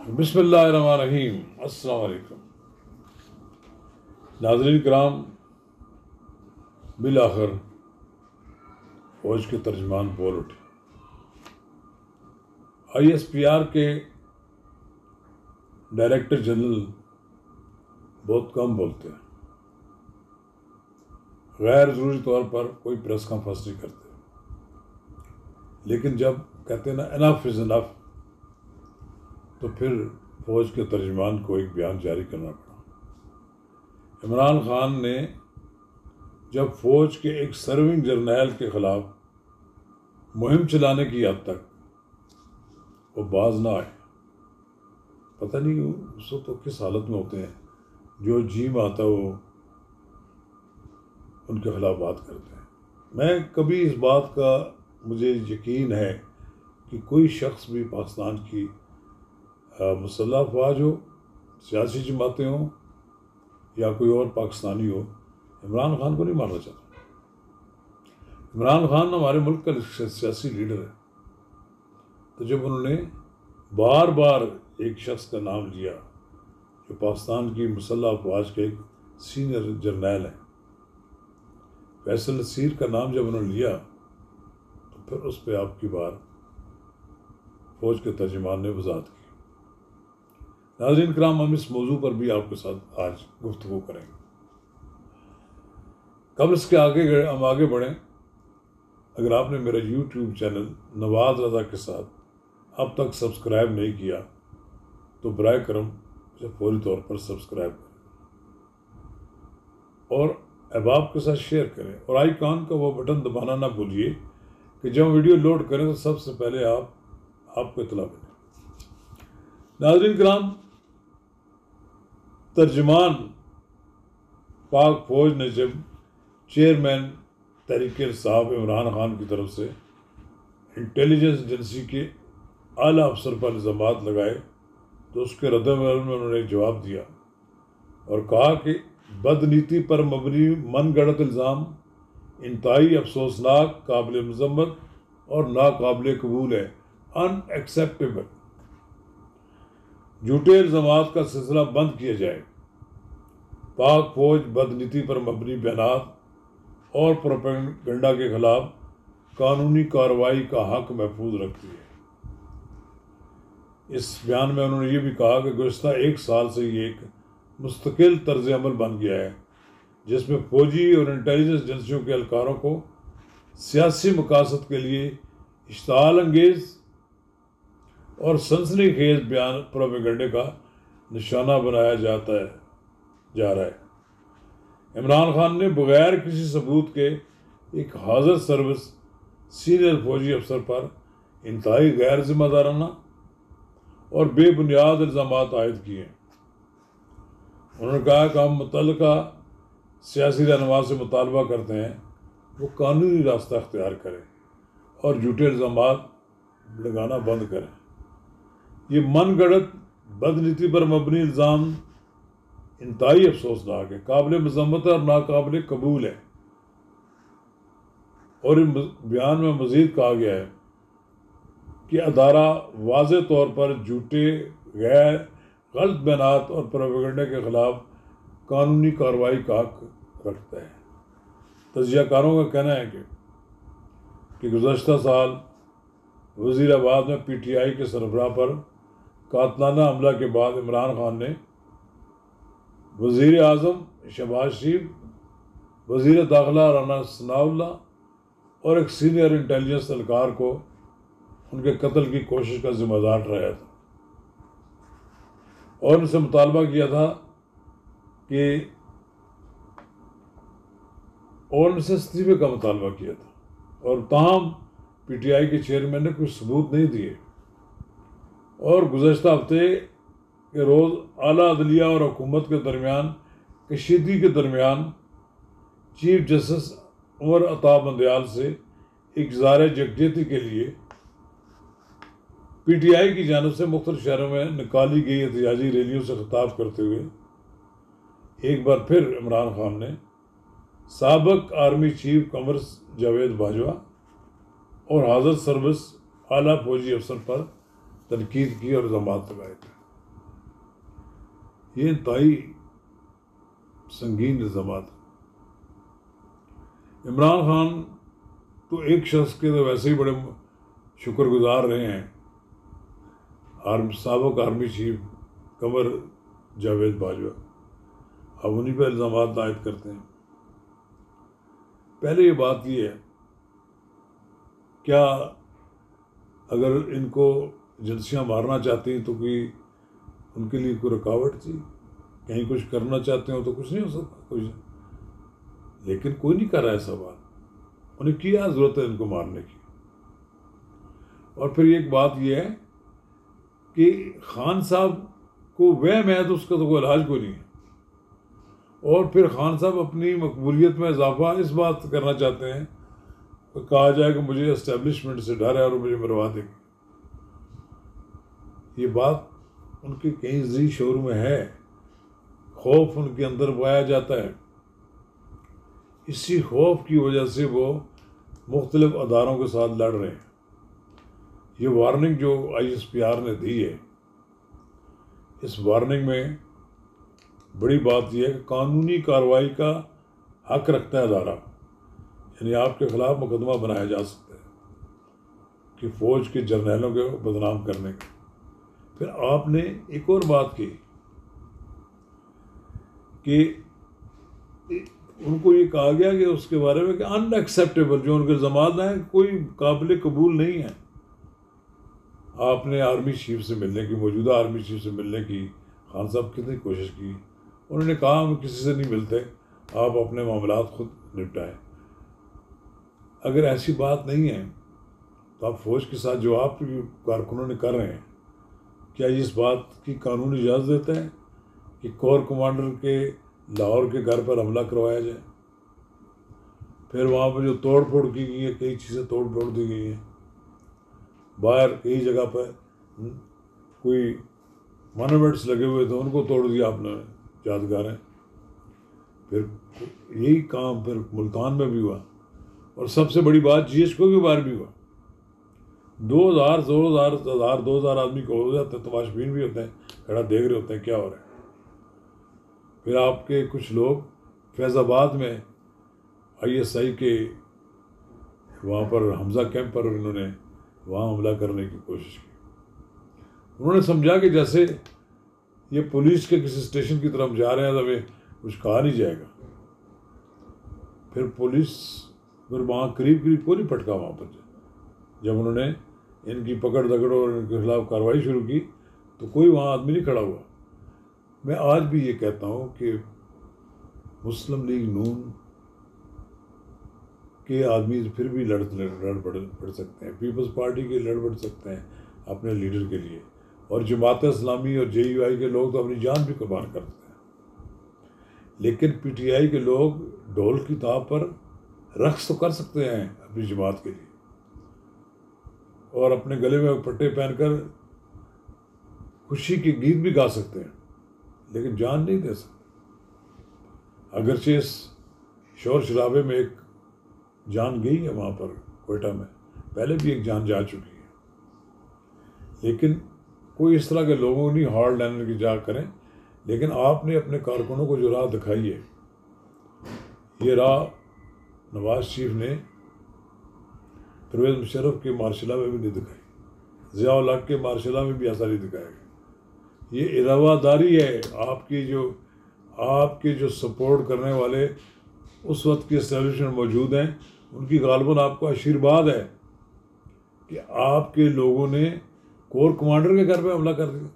بسم اللہ الرحمن الرحیم۔ السلام علیکم ناظرین کرام، بالآخر فوج کے ترجمان بول اٹھے۔ آئی ایس پی آر کے ڈائریکٹر جنرل بہت کم بولتے ہیں، غیر ضروری طور پر کوئی پریس کانفرنس نہیں کرتے، لیکن جب کہتے ہیں نا انف از انف، تو پھر فوج کے ترجمان کو ایک بیان جاری کرنا پڑا۔ عمران خان نے جب فوج کے ایک سرونگ جرنیل کے خلاف مہم چلانے کی حد تک وہ باز نہ آئے، پتہ نہیں اس وقت تو کس حالت میں ہوتے ہیں، جو جی میں آتا وہ ان کے خلاف بات کرتے ہیں۔ میں کبھی اس بات کا مجھے یقین ہے کہ کوئی شخص بھی پاکستان کی مسلح افواج ہو، سیاسی جماعتیں ہوں یا کوئی اور پاکستانی ہو، عمران خان کو نہیں ماننا چاہتا۔ عمران خان ہمارے ملک کا سیاسی لیڈر ہے، تو جب انہوں نے بار بار ایک شخص کا نام لیا جو پاکستان کی مسلح افواج کے ایک سینئر جرنیل ہیں، فیصل نصیر کا نام جب انہوں نے لیا، تو پھر اس پہ آپ کی بار فوج کے ترجمان نے وضاحت کی۔ ناظرین کرام، ہم اس موضوع پر بھی آپ کے ساتھ آج گفتگو کریں گے۔ قبل اس کے ہم آگے بڑھیں، اگر آپ نے میرا یوٹیوب چینل نواز رضا کے ساتھ اب تک سبسکرائب نہیں کیا تو برائے کرم اسے فوری طور پر سبسکرائب کریں اور احباب کے ساتھ شیئر کریں، اور آئیکن کا وہ بٹن دبانا نہ بھولیے کہ جب ویڈیو لوڈ کریں تو سب سے پہلے آپ کو اطلاع ملے۔ ناظرین کرام، ترجمان پاک فوج نے جب چیئرمین تحریک انصاف عمران خان کی طرف سے انٹیلیجنس ایجنسی کے اعلیٰ افسر پر الزامات لگائے تو اس کے رد عمل میں انہوں نے جواب دیا اور کہا کہ بدنیتی پر مبنی من گھڑت الزام انتہائی افسوسناک، قابل مذمت اور ناقابل قبول ہے، ان ایکسیپٹیبل۔ جھوٹے الزامات کا سلسلہ بند کیا جائے۔ پاک فوج بدنیتی پر مبنی بیانات اور پروپیگنڈا کے خلاف قانونی کارروائی کا حق محفوظ رکھتی ہے۔ اس بیان میں انہوں نے یہ بھی کہا کہ گزشتہ 1 سال سے یہ ایک مستقل طرز عمل بن گیا ہے جس میں فوجی اور انٹیلیجنس ایجنسیوں کے اہلکاروں کو سیاسی مقاصد کے لیے اشتعال انگیز اور سنسنی خیز بیان پروپیگنڈے کا نشانہ بنایا جا رہا ہے۔ عمران خان نے بغیر کسی ثبوت کے ایک حاضر سروس سینئر فوجی افسر پر انتہائی غیر ذمہ دارانہ اور بے بنیاد الزامات عائد کیے ہیں۔ انہوں نے کہا کہ ہم متعلقہ سیاسی رہنما سے مطالبہ کرتے ہیں وہ قانونی راستہ اختیار کریں اور جھوٹے الزامات لگانا بند کریں۔ یہ من گھڑت بدنیتی پر مبنی الزام انتہائی افسوسناک ہے، قابل مذمت اور ناقابل قبول ہے۔ اور اس بیان میں مزید کہا گیا ہے کہ ادارہ واضح طور پر جھوٹے، غلط بیانات اور پروپیگنڈے کے خلاف قانونی کارروائی کا حق رکھتا ہے۔ تجزیہ کاروں کا کہنا ہے کہ گزشتہ سال وزیر آباد میں پی ٹی آئی کے سربراہ پر قاتلانہ حملہ کے بعد عمران خان نے وزیر اعظم شہباز شریف، وزیر داخلہ رانا ثناء اللہ اور ایک سینئر انٹیلیجنس اہلکار کو ان کے قتل کی کوشش کا ذمہ دار ٹھہرایا تھا اور ان سے مطالبہ کیا تھا کہ اور ان سے استعفے کا مطالبہ کیا تھا، اور تاہم پی ٹی آئی کے چیئرمین نے کوئی ثبوت نہیں دیے۔ اور گزشتہ ہفتے کے روز اعلیٰ عدلیہ اور حکومت کے درمیان کشیدگی کے درمیان چیف جسٹس عمر عطا بندیال سے اظہار یکجہتی کے لیے پی ٹی آئی کی جانب سے مختلف شہروں میں نکالی گئی احتجاجی ریلیوں سے خطاب کرتے ہوئے ایک بار پھر عمران خان نے سابق آرمی چیف قمر جاوید باجوہ اور حاضر سروس اعلیٰ فوجی افسر پر تنقید کی اور الزامات لگائے تھے۔ یہ انتہائی سنگین الزامات ہیں۔ عمران خان تو ایک شخص کے تو ویسے ہی بڑے شکر گزار رہے ہیں، سابق آرمی چیف قمر جاوید باجوہ، اب انہیں پہ الزامات عائد کرتے ہیں۔ پہلے یہ بات یہ ہے، کیا اگر ان کو ایجنسیاں مارنا چاہتی ہیں تو کوئی ان کے لیے کوئی رکاوٹ تھی؟ کہیں کچھ کرنا چاہتے ہو تو کچھ نہیں ہو سکتا، کچھ نہیں۔ لیکن کوئی نہیں کر رہا ایسا بات، انہیں کیا ضرورت ہے ان کو مارنے کی؟ اور پھر ایک بات یہ ہے کہ خان صاحب کو وہم ہے تو اس کا تو کوئی علاج کوئی نہیں ہے، اور پھر خان صاحب اپنی مقبولیت میں اضافہ اس بات کرنا چاہتے ہیں کہ کہا جائے کہ مجھے اسٹیبلشمنٹ سے ڈر ہے اور مجھے مروا دے گی۔ یہ بات ان کے کہیں ذی شعور میں ہے، خوف ان کے اندر پایا جاتا ہے، اسی خوف کی وجہ سے وہ مختلف اداروں کے ساتھ لڑ رہے ہیں۔ یہ وارننگ جو ISPR نے دی ہے، اس وارننگ میں بڑی بات یہ ہے کہ قانونی کارروائی کا حق رکھتا ہے ادارہ، یعنی آپ کے خلاف مقدمہ بنایا جا سکتا ہے کہ فوج کے جرنیلوں کو بدنام کرنے کا۔ پھر آپ نے ایک اور بات کی کہ ان کو یہ کہا گیا کہ اس کے بارے میں کہ ان ایکسیپٹیبل، جو ان کے الزامات ہیں کوئی قابل قبول نہیں ہے۔ آپ نے آرمی چیف سے ملنے کی، موجودہ آرمی چیف سے ملنے کی خان صاحب کتنی کوشش کی، انہوں نے کہا ہم کسی سے نہیں ملتے، آپ اپنے معاملات خود نپٹائیں۔ اگر ایسی بات نہیں ہے تو آپ فوج کے ساتھ جو آپ کی کارکنوں نے کر رہے ہیں، کیا یہ اس بات کی قانون اجازت دیتا ہے کہ کور کمانڈر کے لاہور کے گھر پر حملہ کروایا جائے؟ پھر وہاں پہ جو توڑ پھوڑ کی گئی ہے، کئی چیزیں توڑ پھوڑ دی گئی ہیں، باہر کئی جگہ پہ کوئی مانومنٹس لگے ہوئے تھے ان کو توڑ دیا آپ نے، یادگاریں۔ پھر یہی کام پھر ملتان میں بھی ہوا، اور سب سے بڑی بات GSK کے بارے بھی ہوا۔ 2000 آدمی کو ہو جاتے ہیں، تماشبین بھی ہوتے ہیں، کھڑا دیکھ رہے ہوتے ہیں کیا ہو رہا ہے۔ پھر آپ کے کچھ لوگ فیض آباد میں ISI کے وہاں پر حمزہ کیمپ پر انہوں نے وہاں حملہ کرنے کی کوشش کی۔ انہوں نے سمجھا کہ جیسے یہ پولیس کے کسی اسٹیشن کی طرف جا رہے ہیں تو ہمیں کچھ کہا نہیں جائے گا۔ پھر پولیس پھر وہاں قریب کو نہیں پھٹکا، وہاں پر جب انہوں نے ان کی پکڑ دکڑ اور ان کے خلاف کارروائی شروع کی تو کوئی وہاں آدمی نہیں کھڑا ہوا۔ میں آج بھی یہ کہتا ہوں کہ مسلم لیگ نون کے آدمی پھر بھی لڑ پڑ سکتے ہیں، پیپلز پارٹی کے لڑ پڑ سکتے ہیں اپنے لیڈر کے لیے، اور جماعت اسلامی اور JUI کے لوگ تو اپنی جان بھی قربان کرتے ہیں، لیکن PTI کے لوگ ڈھول کی تاب پر رقص تو کر سکتے ہیں اپنی جماعت کے لیے، اور اپنے گلے میں پٹے پہن کر خوشی کے گیت بھی گا سکتے ہیں، لیکن جان نہیں دے سکتے۔ اگرچہ اس شور شرابے میں ایک جان گئی ہے وہاں پر کوئٹہ میں، پہلے بھی ایک جان جا چکی ہے، لیکن کوئی اس طرح کے لوگوں کو نہیں ہارڈ لینے کی جا کریں۔ لیکن آپ نے اپنے کارکنوں کو جو راہ دکھائی ہے، یہ راہ نواز شریف نے پرویز مشرف کے مارشلہ میں بھی نہیں دکھائی، ضیاء الحق کے مارشلہ میں بھی ایسا نہیں دکھایا گیا۔ یہ رواداری ہے آپ کے جو سپورٹ کرنے والے اس وقت کے اسٹیبلشمنٹ موجود ہیں، ان کی غالباً آپ کو آشیرواد ہے کہ آپ کے لوگوں نے کور کمانڈر کے گھر پہ حملہ کر دیا۔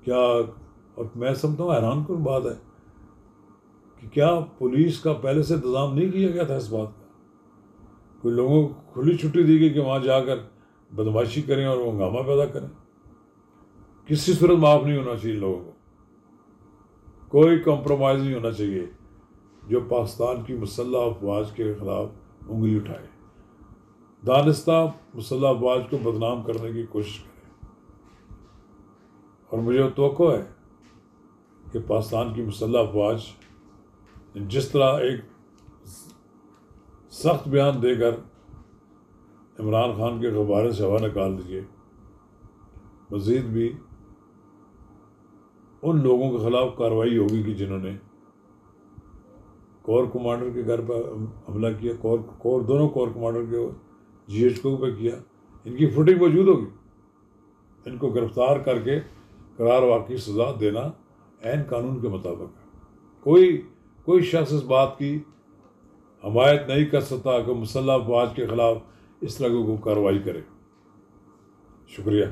کیا، اور میں سمجھتا ہوں حیران کن بات ہے کہ کیا پولیس کا پہلے سے انتظام نہیں کیا گیا تھا اس بات کا؟ کوئی لوگوں کو کھلی چھٹی دی گئی کہ وہاں جا کر بدماشی کریں اور ہنگامہ پیدا کریں؟ کسی صورت معاف نہیں ہونا چاہیے لوگوں کو، کوئی کمپرومائز نہیں ہونا چاہیے جو پاکستان کی مسلح افواج کے خلاف انگلی اٹھائے، دانستہ مسلح افواج کو بدنام کرنے کی کوشش کرے۔ اور مجھے توقع ہے کہ پاکستان کی مسلح افواج جس طرح ایک سخت بیان دے کر عمران خان کے غبارے سے ہوا نکال دیے، مزید بھی ان لوگوں کے خلاف کارروائی ہوگی کہ جنہوں نے کور کمانڈر کے گھر پر حملہ کیا، دونوں کور کمانڈر کے GHQ پہ کیا. ان کی فوٹیج موجود ہوگی. ان کو گرفتار کر کے قرار واقعی سزا دینا عین قانون کے مطابق ہے. کوئی شخص اس بات کی حمایت نہیں کر سکتا کہ مسلح افواج کے خلاف اس طرح کی کوئی کارروائی کرے. شکریہ.